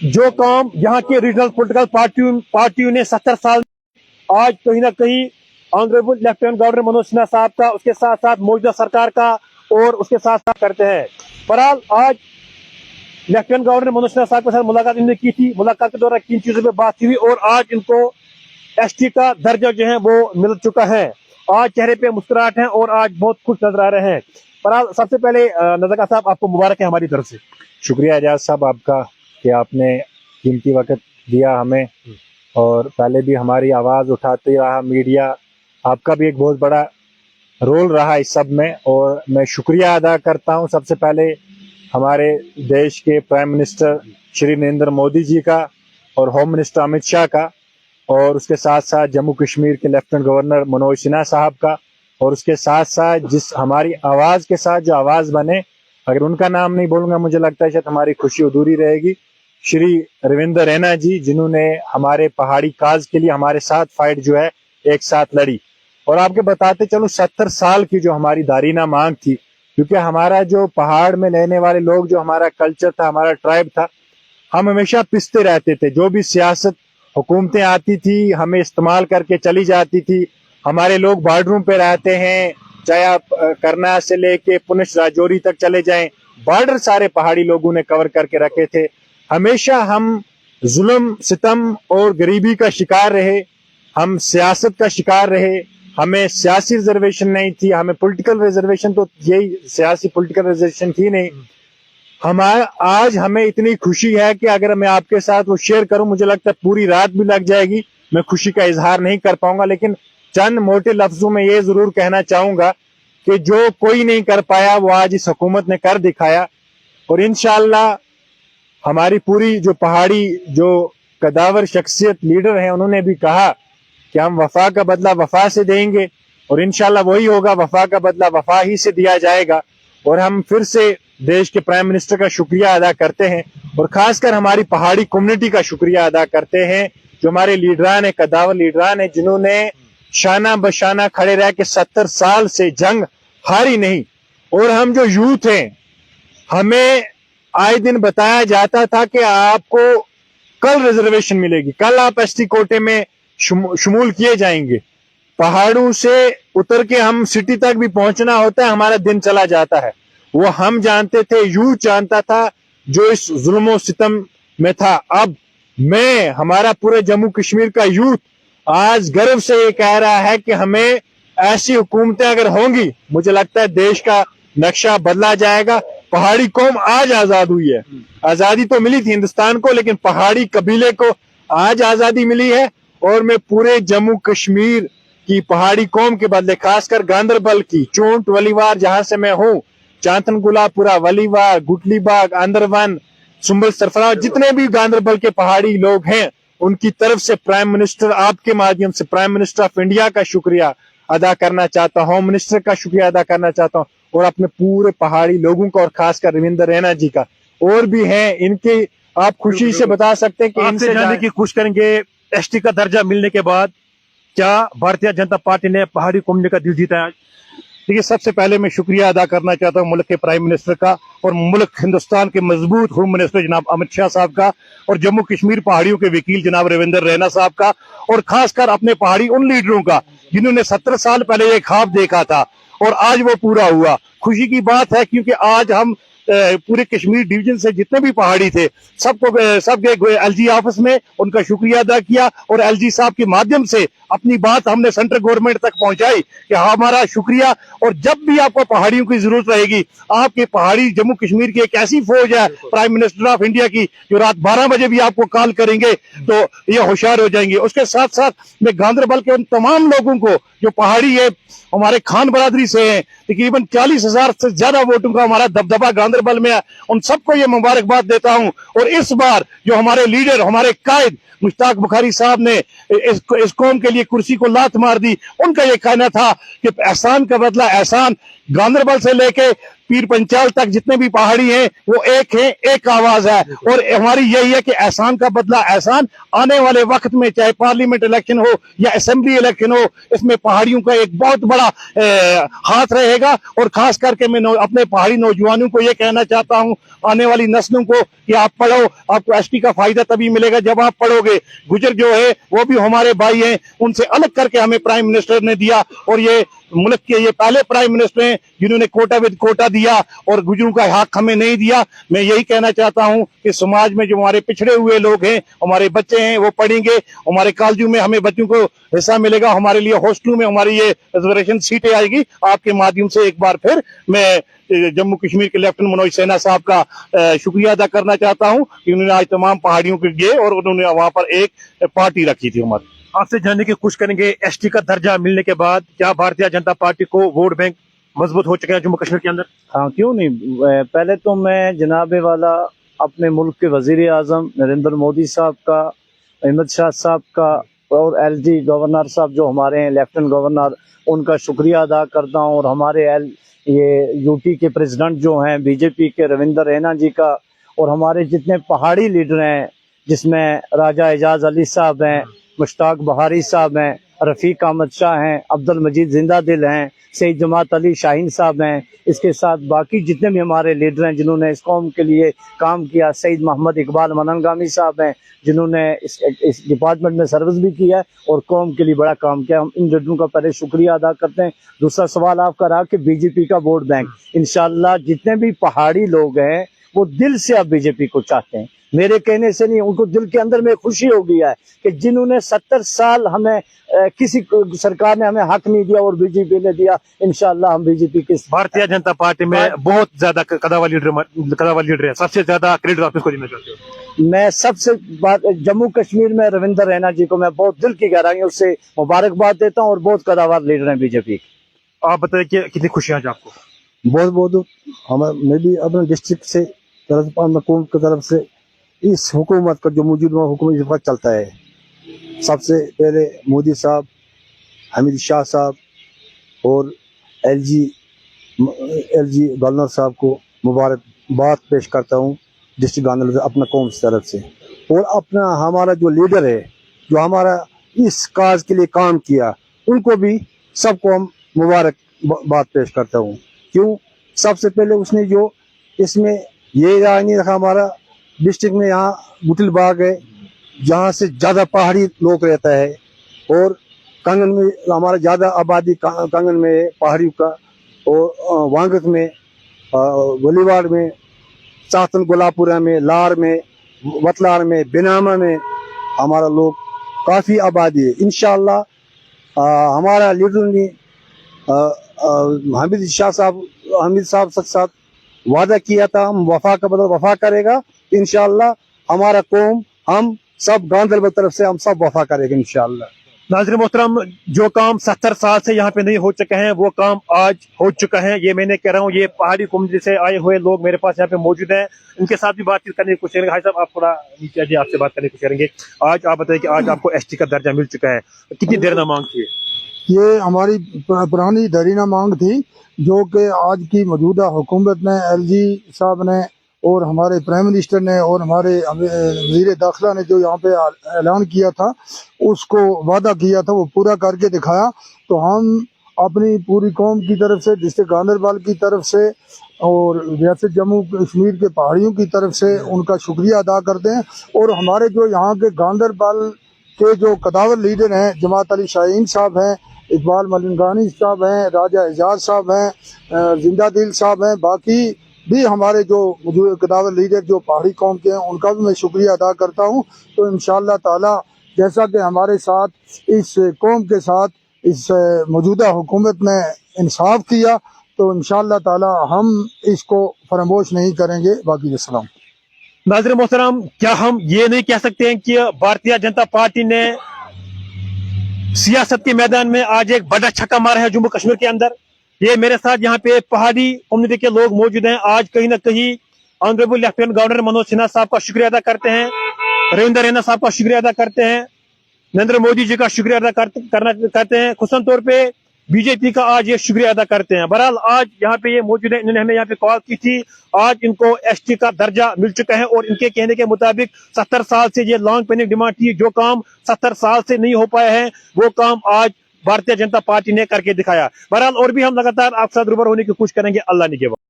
जो काम यहाँ के रीजनल पॉलिटिकल पार्टियों ने 70 साल आज कहीं ना कहीं honourable lieutenant governor Manoj Sinha साहब का, उसके साथ साथ मौजूदा सरकार का और उसके साथ साथ करते हैं। बहरहाल आज लेफ्टिनेंट गवर्नर मनोज सिन्हा साहब के साथ मुलाकात इन्होंने की थी। मुलाकात के दौरान किन चीजों पे बात हुई और आज इनको एसटी का दर्जा जो है वो मिल चुका है। आज चेहरे पे मुस्कुराहट है और आज बहुत खुश नजर आ रहे हैं। बहरहाल सबसे पहले नजर साहब आपको मुबारक है हमारी तरफ से। शुक्रिया एजाज साहब आपका कि आपने कीमती वक्त दिया हमें, और पहले भी हमारी आवाज़ उठाते रहा मीडिया। आपका भी एक बहुत बड़ा रोल रहा इस सब में, और मैं शुक्रिया अदा करता हूं सबसे पहले हमारे देश के प्राइम मिनिस्टर श्री नरेंद्र मोदी जी का और होम मिनिस्टर अमित शाह का, और उसके साथ साथ जम्मू कश्मीर के लेफ्टिनेंट गवर्नर मनोज सिन्हा साहब का, और उसके साथ साथ जिस हमारी आवाज़ के साथ जो आवाज़ बने, अगर उनका नाम नहीं बोलूँगा मुझे लगता है शायद हमारी खुशी अधूरी रहेगी, श्री रविंदर रैना जी, जिन्होंने हमारे पहाड़ी काज के लिए हमारे साथ फाइट जो है एक साथ लड़ी। और आपके बताते चलूं 70 साल की जो हमारी दारीना मांग थी, क्योंकि हमारा जो पहाड़ में रहने वाले लोग, जो हमारा कल्चर था, हमारा ट्राइब था, हम हमेशा पिसते रहते थे। जो भी सियासत हुकूमतें आती थी हमें इस्तेमाल करके चली जाती थी। हमारे लोग बॉर्डरों पे रहते हैं, चाहे आप करनाल से लेके पुनछ राजौरी तक चले जाएं, बॉर्डर सारे पहाड़ी लोगों ने कवर करके रखे थे। हमेशा हम जुल्म सितम और गरीबी का शिकार रहे, हम सियासत का शिकार रहे। हमें सियासी रिजर्वेशन नहीं थी, हमें पॉलिटिकल रिजर्वेशन, तो यही सियासी पॉलिटिकल रिजर्वेशन थी नहीं। आज हमें इतनी खुशी है कि अगर मैं आपके साथ वो शेयर करूं, मुझे लगता है पूरी रात भी लग जाएगी, मैं खुशी का इजहार नहीं कर पाऊंगा। लेकिन चंद मोटे लफ्जों में ये जरूर कहना चाहूंगा कि जो कोई नहीं कर पाया वो आज इस हुकूमत ने कर दिखाया। और इंशाअल्लाह हमारी पूरी जो पहाड़ी जो कदावर शख्सियत लीडर हैं, उन्होंने भी कहा कि हम वफा का बदला वफा से देंगे, और इंशाअल्लाह वही होगा, वफा का बदला वफा ही से दिया जाएगा। और हम फिर से देश के प्राइम मिनिस्टर का शुक्रिया अदा करते हैं, और खासकर हमारी पहाड़ी कम्युनिटी का शुक्रिया अदा करते हैं, जो हमारे लीडरान है, कदावर लीडरान है, जिन्होंने शाना बशाना खड़े रह के 70 साल से जंग हारी नहीं। और हम जो यूथ हैं, हमें आए दिन बताया जाता था कि आपको कल रिजर्वेशन मिलेगी, कल आप एसटी कोटे में शुमूल किए जाएंगे। पहाड़ों से उतर के हम सिटी तक भी पहुंचना होता है, हमारा दिन चला जाता है। वो हम जानते थे, यूथ जानता था जो इस जुल्म सितम में था। अब मैं, हमारा पूरे जम्मू कश्मीर का यूथ आज गर्व से ये कह रहा है कि हमें ऐसी हुकूमतें अगर होंगी, मुझे लगता है देश का नक्शा बदला जाएगा। पहाड़ी कौम आज आजाद हुई है। आजादी तो मिली थी हिंदुस्तान को, लेकिन पहाड़ी कबीले को आज आजादी मिली है। और मैं पूरे जम्मू कश्मीर की पहाड़ी कौम के बदले, खासकर गांदरबल की चोंट वलीवार जहां से मैं हूँ, चांतनगुलापुरा, वलीवार, गुटलीबाग, अंदरवन, सुंबल सरफराज, जितने भी गांदरबल के पहाड़ी लोग हैं, उनकी तरफ से प्राइम मिनिस्टर, आपके माध्यम से प्राइम मिनिस्टर ऑफ इंडिया का शुक्रिया अदा करना चाहता हूँ, होम मिनिस्टर का शुक्रिया अदा करना चाहता हूँ, और अपने पूरे पहाड़ी लोगों का, और खासकर रविंदर रैना जी का। और भी हैं इनके, आप खुशी से बता सकते हैं कि इनसे जाने की खुश करेंगे। एसटी का दर्जा मिलने के बाद क्या भारतीय जनता पार्टी ने पहाड़ी कम्युनिटी का दिल जीता है? देखिए, सबसे पहले मैं शुक्रिया अदा करना चाहता हूँ मुल्क के प्राइम मिनिस्टर का, और मुल्क हिंदुस्तान के मजबूत होम मिनिस्टर जनाब अमित शाह साहब का, और जम्मू कश्मीर पहाड़ियों के वकील जनाब रविंदर रैना साहब का, और खासकर अपने पहाड़ी उन लीडरों का जिन्होंने 70 साल पहले ये ख्वाब देखा था और आज वो पूरा हुआ। खुशी की बात है, क्योंकि आज हम पूरे कश्मीर डिवीजन से जितने भी पहाड़ी थे सब गए एलजी ऑफिस में, उनका शुक्रिया अदा किया, और एलजी साहब के माध्यम से अपनी बात हमने सेंट्रल गवर्नमेंट तक पहुंचाई कि हमारा शुक्रिया। और जब भी आपको पहाड़ियों की जरूरत रहेगी, आपके पहाड़ी जम्मू कश्मीर की एक ऐसी फौज है प्राइम मिनिस्टर ऑफ इंडिया की, जो रात 12 बजे भी आपको कॉल करेंगे तो ये होशियार हो जाएंगे। उसके साथ साथ मैं गांदरबल के उन तमाम लोगों को जो पहाड़ी है, हमारे खान बरादरी से हैं, तकरीबन 40,000 से ज्यादा वोटों का हमारा दबदबा गांदरबल में है, उन सबको ये मुबारकबाद देता हूं। और इस बार जो हमारे लीडर, हमारे कायद मुश्ताक बुखारी साहब ने इस कौम के लिए कुर्सी को लात मार दी, उनका ये कहना था कि एहसान का बदला एहसान। गांदरबल से लेके पीर पंचाल तक जितने भी पहाड़ी हैं वो एक है, एक आवाज है। और हमारी यही है कि एहसान का बदला एहसान। आने वाले वक्त में चाहे पार्लियामेंट इलेक्शन हो या असेंबली इलेक्शन हो, इसमें पहाड़ियों का एक बहुत बड़ा हाथ रहेगा। और खास करके मैं अपने पहाड़ी नौजवानों को ये कहना चाहता हूँ, आने वाली नस्लों को, कि आप पढ़ो, आपको एसटी का फायदा तभी मिलेगा जब आप पढ़ोगे। गुजर जो है वो भी हमारे भाई हैं, उनसे अलग करके हमें प्राइम मिनिस्टर ने दिया, और ये मुल्क के ये पहले प्राइम मिनिस्टर हैं जिन्होंने कोटा विद कोटा दिया और गुजरों का हक हमें नहीं दिया। मैं यही कहना चाहता हूं कि समाज में जो हमारे पिछड़े हुए लोग हैं, हमारे बच्चे हैं, वो पढ़ेंगे, हमारे कॉलेजों में हमें बच्चों को हिस्सा मिलेगा, हमारे लिए हॉस्टलों में हमारी ये रिजर्वेशन सीटें आएगी। आपके माध्यम से एक बार फिर मैं जम्मू कश्मीर के लेफ्टिनेंट मनोज सिन्हा साहब का शुक्रिया अदा करना चाहता हूं कि उन्होंने आज तमाम पहाड़ियों के गए और उन्होंने वहां पर एक पार्टी रखी थी हमारी। आपसे जानने की कोशिश करेंगे, एसटी का दर्जा मिलने के बाद क्या भारतीय जनता पार्टी को वोट बैंक मजबूत हो चुके हैं जम्मू कश्मीर के अंदर? हाँ, क्यों नहीं। पहले तो मैं जनाबे वाला अपने मुल्क के वजीर आजम नरेंद्र मोदी साहब का, अहमद शाह साहब का और एलजी गवर्नर साहब जो हमारे हैं, लेफ्टिनेंट गवर्नर, उनका शुक्रिया अदा करता हूँ। और हमारे ये यूटी के प्रेसिडेंट जो हैं बीजेपी के, रविंदर रैना जी का, और हमारे जितने पहाड़ी लीडर हैं जिसमें राजा एजाज अली साहब हैं, मुश्ताक बहारी साहब हैं, रफ़ीक अहमद शाह हैं, अब्दुल मजीद जिंदा दिल हैं, सईद जमात अली शाहीन साहब हैं, इसके साथ बाकी जितने भी हमारे लीडर हैं जिन्होंने इस कौम के लिए काम किया, सईद मोहम्मद इकबाल मननगामी साहब हैं जिन्होंने इस डिपार्टमेंट में सर्विस भी किया है और कौम के लिए बड़ा काम किया। हम इन लीडरों का पहले शुक्रिया अदा करते हैं। दूसरा सवाल आपका रहा कि बीजेपी का वोट बैंक, इंशाल्लाह जितने भी पहाड़ी लोग हैं वो दिल से अब बीजेपी को चाहते हैं, मेरे कहने से नहीं, उनको दिल के अंदर में खुशी हो गई है कि जिन्होंने 70 साल हमें किसी सरकार ने हमें हक नहीं दिया और बीजेपी ने दिया, इंशाल्लाह हम बीजेपी के। भारतीय जनता पार्टी में बहुत ज्यादा कदावर लीडर है, सबसे ज्यादा क्रेडिट आप किसको देना चाहते हो? मैं सबसे जम्मू कश्मीर में रविंदर रैना जी को मैं बहुत दिल की गहराइयों से मुबारकबाद देता हूँ और बहुत कदावर लीडर हैं बीजेपी के। आप बताइए कि कितनी खुशियां हैं आपको? बहुत बहुत मैं भी अपने डिस्ट्रिक्ट से कौम की तरफ से इस हुकूमत का जो मौजूदा हुकूमत इस वक्त चलता है, सबसे पहले मोदी साहब, हमीद शाह साहब और एलजी गवर्नर साहब को मुबारकबाद पेश करता हूँ डिस्ट्रिक्ट गवर्नर से, अपना कौम की तरफ से। और अपना हमारा जो लीडर है जो हमारा इस काज के लिए काम किया, उनको भी सबको हम मुबारकबाद पेश करता हूँ। क्यों? सबसे पहले उसने जो इसमें ये राय नहीं रखा, हमारा डिस्ट्रिक्ट में यहाँ गुटिल बाग है जहाँ से ज़्यादा पहाड़ी लोग रहता है, और कंगन में हमारा ज़्यादा आबादी कंगन में है पहाड़ियों का, और वांगत में, गोलीवाड़ में, चातन गोलापुरा में, लार में, वतलार में, बिनामा में हमारा लोग काफ़ी आबादी है। इंशाअल्लाह हमारा लीडर ने हमीद साहब के साथ वादा किया था, हम वफा का बदल वफा करेगा इंशाअल्लाह। हमारा कौम, हम सब गांधरबल तरफ से हम सब वफा करेंगे इंशाअल्लाह। नाज़रीन मोहतरम, जो काम 70 साल से यहाँ पे नहीं हो चुके हैं वो काम आज हो चुका है। ये मैंने कह रहा हूँ, ये पहाड़ी कम्युनिटी से आए हुए लोग मेरे पास यहाँ पे मौजूद हैं, उनके साथ भी बातचीत करने की कोशिश करेंगे। भाई साहब, आप थोड़ा नीचे आइए, आपसे बात करने की कोशिश करेंगे। आज आप बताइए कि आज आपको एसटी का दर्जा मिल चुका है, कितनी देर ना मांग थी? ये हमारी पुरानी दरीना मांग थी जो कि आज की मौजूदा हुकूमत ने, एलजी साहब ने और हमारे प्राइम मिनिस्टर ने और हमारे वज़ीर दाखिला ने जो यहाँ पे ऐलान किया था, उसको वादा किया था, वो पूरा करके दिखाया। तो हम अपनी पूरी कौम की तरफ से, डिस्ट्रिक्ट गांधरबल की तरफ से और रियासत जम्मू कश्मीर के पहाड़ियों की तरफ से उनका शुक्रिया अदा करते हैं। और हमारे जो यहाँ के गांधरबल के जो कदावर लीडर हैं, जमात अली शाहीन साहब हैं, इकबाल मननगामी साहब हैं, राजा एजाज साहब हैं, जिंदा दिल साहब हैं, बाकी भी हमारे जो कदावर लीडर जो पहाड़ी कौम के हैं, उनका भी मैं शुक्रिया अदा करता हूँ। तो इंशाअल्लाह ताला जैसा कि हमारे साथ इस कौम के साथ इस मौजूदा हुकूमत ने इंसाफ किया, तो इंशाअल्लाह ताला हम इसको फरामोश नहीं करेंगे। बाकी अस्सलाम। नाज़रीन मोहतरम, क्या हम ये नहीं कह सकते हैं कि भारतीय जनता पार्टी ने सियासत के मैदान में आज एक बड़ा छक्का मारा है जम्मू कश्मीर के अंदर? ये मेरे साथ यहाँ पे पहाड़ी कम्युनिटी के लोग मौजूद हैं। आज कहीं ना कहीं honourable lieutenant governor Manoj Sinha साहब का शुक्रिया अदा करते हैं, रविंदर रैना साहब का शुक्रिया अदा करते हैं, नरेंद्र मोदी जी का शुक्रिया अदा करते हैं। खुसूसन तौर पे बीजेपी का आज ये शुक्रिया अदा करते हैं। बहरहाल आज यहाँ पे ये मौजूद है, इन्होंने हमें यहाँ पे कॉल की थी। आज इनको एसटी का दर्जा मिल चुका है और इनके कहने के मुताबिक 70 साल से ये लॉन्ग पेंडिंग डिमांड थी, जो काम 70 साल से नहीं हो पाया है वो काम आज भारतीय जनता पार्टी ने करके दिखाया। बहरहाल और भी हम लगातार आपके साथ रूबरू होने की कोशिश करेंगे। अल्लाह निगहबान।